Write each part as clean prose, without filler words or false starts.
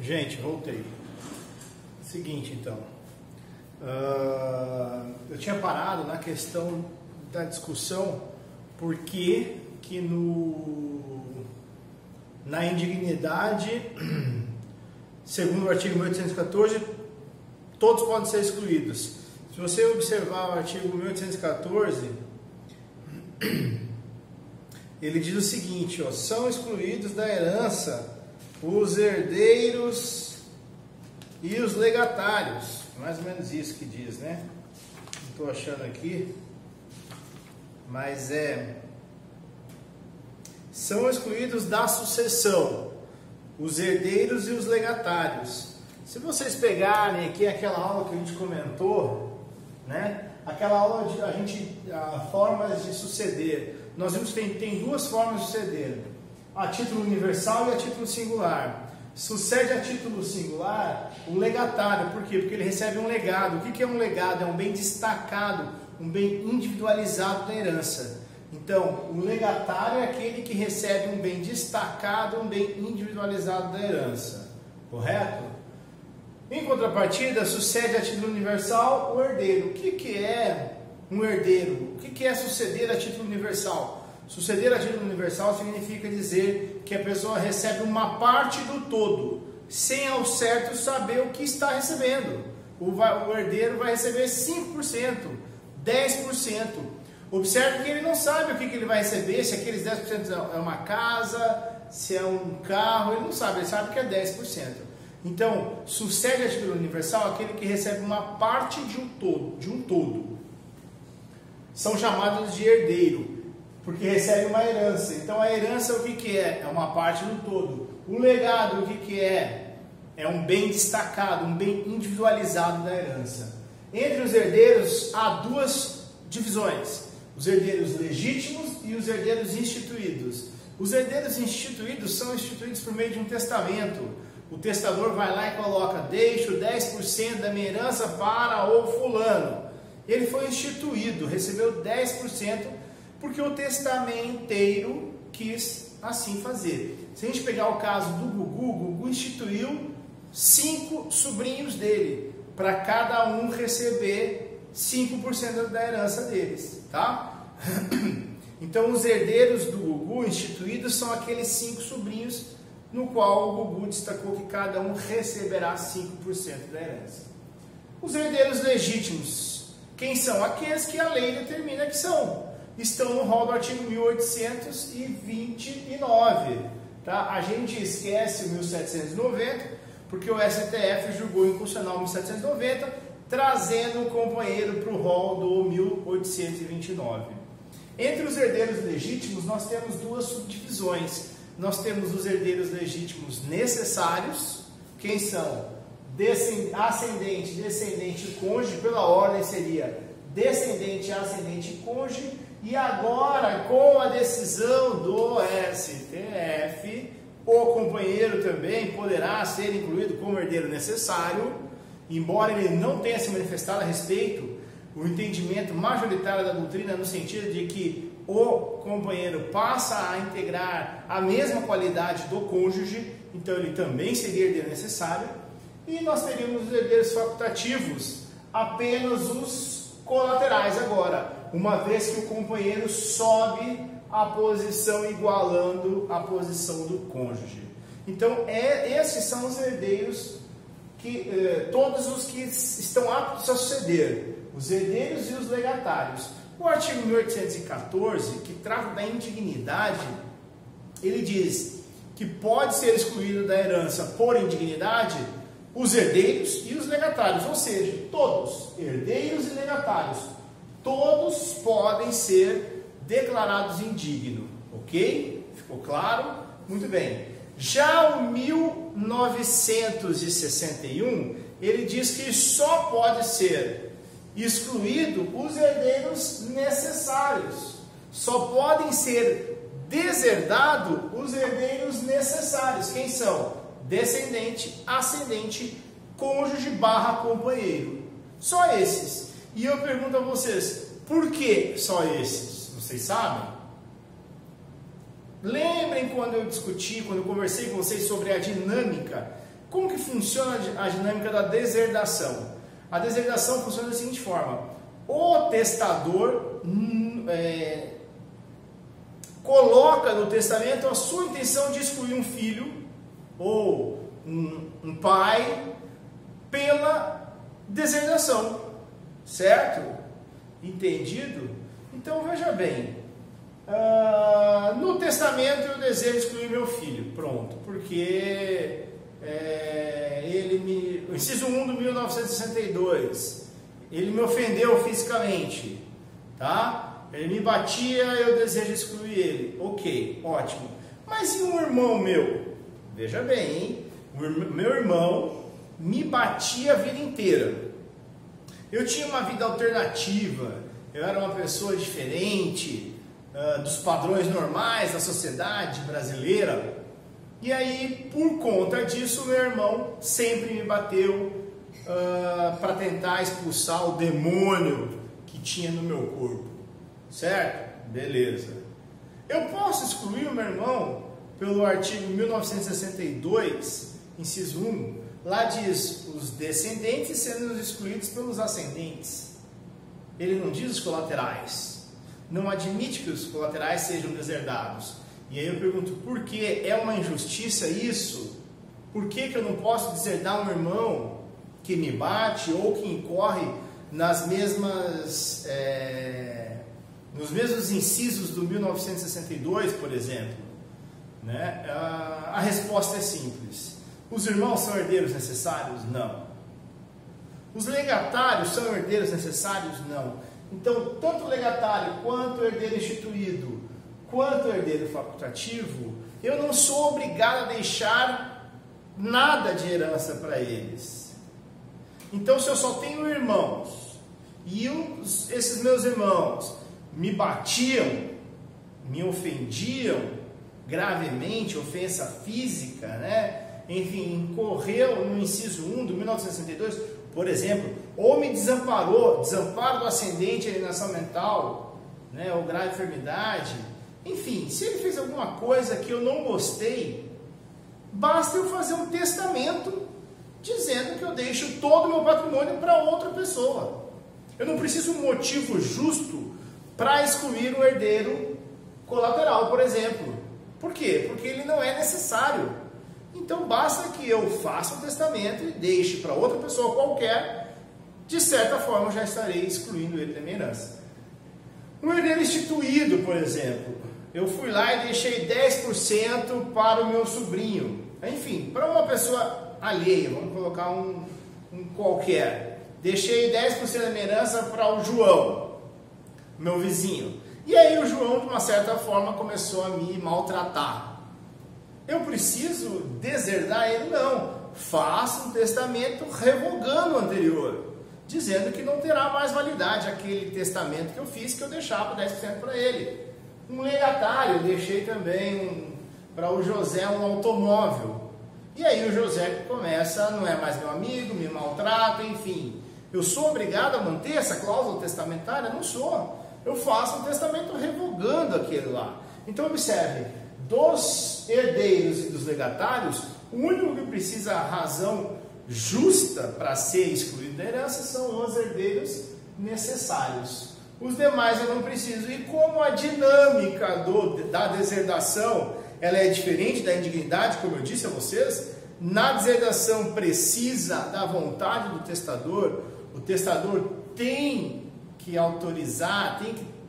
Gente, voltei. Seguinte, então. Eu tinha parado na questão da discussão por que na indignidade, segundo o artigo 1814, todos podem ser excluídos. Se você observar o artigo 1814, ele diz o seguinte, ó, são excluídos da herança os herdeiros e os legatários. Mais ou menos isso que diz, né? Não estou achando aqui, mas são excluídos da sucessão os herdeiros e os legatários. Se vocês pegarem aqui aquela aula que a gente comentou, né? Aquela aula de formas de suceder. Nós vimos que tem duas formas de suceder: a título universal e a título singular. Sucede a título singular o legatário. Por quê? Porque ele recebe um legado. O que é um legado? É um bem destacado, um bem individualizado da herança. Então, o legatário é aquele que recebe um bem destacado, um bem individualizado da herança. Correto? Em contrapartida, sucede a título universal o herdeiro. O que é um herdeiro? O que é suceder a título universal? Suceder a título universal significa dizer que a pessoa recebe uma parte do todo, sem ao certo saber o que está recebendo. O herdeiro vai receber 5%, 10%. Observe que ele não sabe o que ele vai receber, se aqueles 10% é uma casa, se é um carro, ele não sabe, ele sabe que é 10%. Então, sucede a título universal aquele que recebe uma parte de um todo. São chamados de herdeiro, porque recebe uma herança. Então a herança o que é? É uma parte do todo. O legado o que é? É um bem destacado, um bem individualizado da herança. Entre os herdeiros há duas divisões: os herdeiros legítimos e os herdeiros instituídos. Os herdeiros instituídos são instituídos por meio de um testamento. O testador vai lá e coloca: deixo 10% da minha herança para o fulano. Ele foi instituído, recebeu 10%, porque o testamenteiro quis assim fazer. Se a gente pegar o caso do Gugu, Gugu instituiu 5 sobrinhos dele, para cada um receber 5% da herança deles, tá? Então os herdeiros do Gugu instituídos são aqueles 5 sobrinhos, no qual o Gugu destacou que cada um receberá 5% da herança. Os herdeiros legítimos, quem são? Aqueles que a lei determina que são. Estão no rol do artigo 1829. Tá? A gente esquece o 1790, porque o STF julgou inconstitucional o 1790, trazendo o companheiro para o rol do 1829. Entre os herdeiros legítimos, nós temos duas subdivisões. Nós temos os herdeiros legítimos necessários. Quem são? Ascendente, descendente e cônjuge. Pela ordem seria descendente, ascendente e cônjuge. E agora, com a decisão do STF, o companheiro também poderá ser incluído como herdeiro necessário, embora ele não tenha se manifestado a respeito. O entendimento majoritário da doutrina no sentido de que o companheiro passa a integrar a mesma qualidade do cônjuge, então ele também seria herdeiro necessário. E nós teríamos os herdeiros facultativos, apenas os colaterais agora, uma vez que o companheiro sobe a posição igualando a posição do cônjuge. Então esses são os herdeiros todos os que estão aptos a suceder, os herdeiros e os legatários. O artigo 1814, que trata da indignidade, ele diz que pode ser excluído da herança por indignidade os herdeiros e os legatários, ou seja, todos, herdeiros e legatários, todos podem ser declarados indignos, ok? Ficou claro? Muito bem. Já o 1961, ele diz que só pode ser excluído os herdeiros necessários. Só podem ser deserdados os herdeiros necessários. Quem são? Descendente, ascendente, cônjuge / companheiro. Só esses. E eu pergunto a vocês, por que só esses? Vocês sabem? Lembrem quando eu conversei com vocês sobre a dinâmica Como que funciona a dinâmica da deserdação? A deserdação funciona da seguinte forma: o testador coloca no testamento a sua intenção de excluir um filho ou um pai pela deserdação, certo? Entendido? Então veja bem, no testamento eu desejo excluir meu filho, pronto, porque o inciso 1 do 1962, ele me ofendeu fisicamente, tá? Ele me batia, eu desejo excluir ele, ok, ótimo. Mas e um irmão meu? Veja bem, hein? Meu irmão me batia a vida inteira. Eu tinha uma vida alternativa, eu era uma pessoa diferente dos padrões normais da sociedade brasileira. E aí, por conta disso, meu irmão sempre me bateu para tentar expulsar o demônio que tinha no meu corpo. Certo? Beleza. Eu posso excluir o meu irmão pelo artigo 1962, inciso 1. Lá diz: os descendentes sendo excluídos pelos ascendentes. Ele não diz os colaterais. Não admite que os colaterais sejam deserdados. E aí eu pergunto, por que é uma injustiça isso? Por que eu não posso deserdar um irmão que me bate ou que incorre nos mesmos incisos do 1962, por exemplo? Né? A resposta é simples. Os irmãos são herdeiros necessários? Não. Os legatários são herdeiros necessários? Não. Então, tanto o legatário quanto o herdeiro instituído, quanto o herdeiro facultativo, eu não sou obrigado a deixar nada de herança para eles. Então, se eu só tenho irmãos e esses meus irmãos me batiam, me ofendiam gravemente, ofensa física, né? Enfim, incorreu no inciso 1 do 1962, por exemplo, ou me desamparou, desamparo do ascendente, alienação mental, né? Ou grave enfermidade. Enfim, se ele fez alguma coisa que eu não gostei, basta eu fazer um testamento dizendo que eu deixo todo o meu patrimônio para outra pessoa. Eu não preciso um motivo justo para excluir um herdeiro colateral, por exemplo. Por quê? Porque ele não é necessário. Então basta que eu faça um testamento e deixe para outra pessoa qualquer, de certa forma eu já estarei excluindo ele da minha herança. Um herdeiro instituído, por exemplo, eu fui lá e deixei 10% para o meu sobrinho. Enfim, para uma pessoa alheia, vamos colocar um qualquer. Deixei 10% da minha herança para o João, meu vizinho. E aí o João, de uma certa forma, começou a me maltratar. Eu preciso deserdar ele? Não. Faça um testamento revogando o anterior, dizendo que não terá mais validade aquele testamento que eu fiz, que eu deixava 10% para ele. Um legatário, eu deixei também para o José um automóvel. E aí o José começa, não é mais meu amigo, me maltrata, enfim. Eu sou obrigado a manter essa cláusula testamentária? Não sou. Eu faço um testamento revogando aquele lá. Então observe, dos herdeiros e dos legatários, o único que precisa a razão justa para ser excluído da herança são os herdeiros necessários. Os demais eu não preciso. E como a dinâmica da deserdação ela é diferente da indignidade, como eu disse a vocês, na deserdação precisa da vontade do testador. O testador tem que autorizar,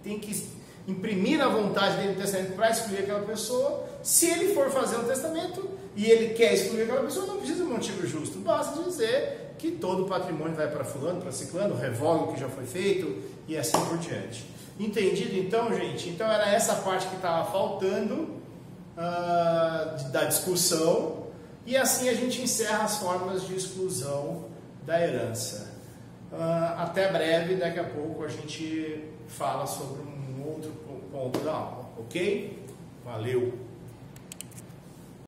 tem que imprimir a vontade dele no testamento para excluir aquela pessoa. Se ele for fazer um testamento e ele quer excluir aquela pessoa, não precisa de um motivo justo, basta dizer que todo o patrimônio vai para fulano, para ciclano, revoga o que já foi feito e assim por diante. Entendido então, gente? Então era essa parte que estava faltando da discussão, e assim a gente encerra as formas de exclusão da herança. Até breve, daqui a pouco a gente fala sobre um outro ponto da aula, ok? Valeu!